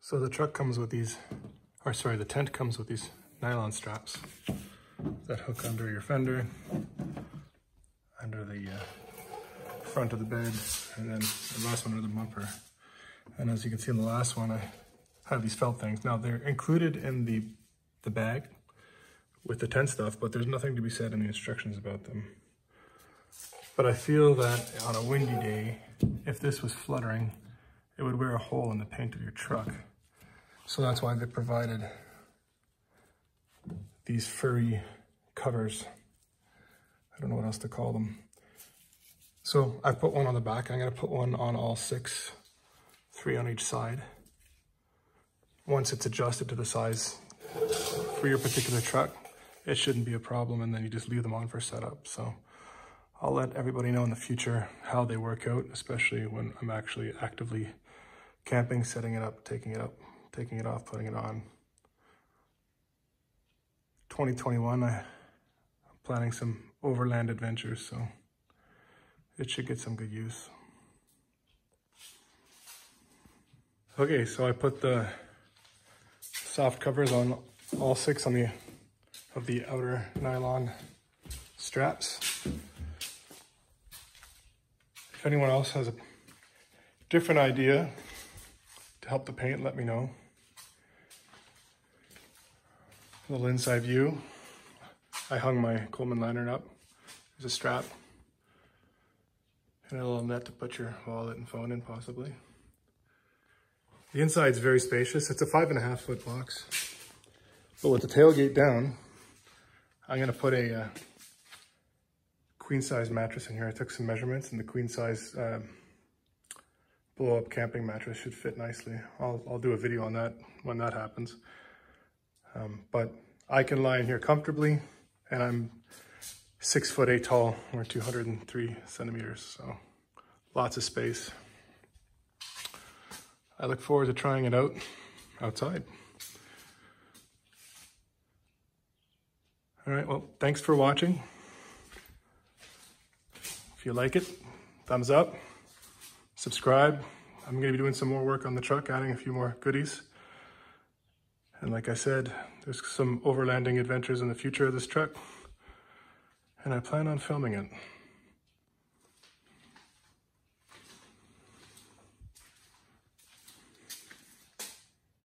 So the truck comes with these, or sorry, the tent comes with these nylon straps that hook under your fender, under the front of the bed, and then the last one under the bumper. And as you can see in the last one, I have these felt things. Now they're included in the bag with the tent stuff, but there's nothing to be said in the instructions about them. But I feel that on a windy day, if this was fluttering, it would wear a hole in the paint of your truck. So that's why they provided these furry covers. I don't know what else to call them. So I put one on the back. I'm gonna put one on all six, 3 on each side. Once it's adjusted to the size for your particular truck, it shouldn't be a problem, and then you just leave them on for setup. So I'll let everybody know in the future how they work out, especially when I'm actually actively camping, setting it up, taking it off, putting it on. 2021, I'm planning some overland adventures, so it should get some good use. Okay, so I put the soft covers on all 6 of the outer nylon straps. If anyone else has a different idea to help the paint, let me know. A little inside view. I hung my Coleman lantern up. There's a strap and a little net to put your wallet and phone in, possibly. The inside's very spacious. It's a 5.5 foot box. But with the tailgate down, I'm gonna put a queen size mattress in here. I took some measurements, and the queen size blow up camping mattress should fit nicely. I'll do a video on that when that happens. But I can lie in here comfortably, and I'm 6'8" tall, or 203 centimeters, so lots of space. I look forward to trying it out outside. All right, well, thanks for watching. If you like it, thumbs up, subscribe. I'm gonna be doing some more work on the truck, adding a few more goodies. And like I said, there's some overlanding adventures in the future of this truck, and I plan on filming it.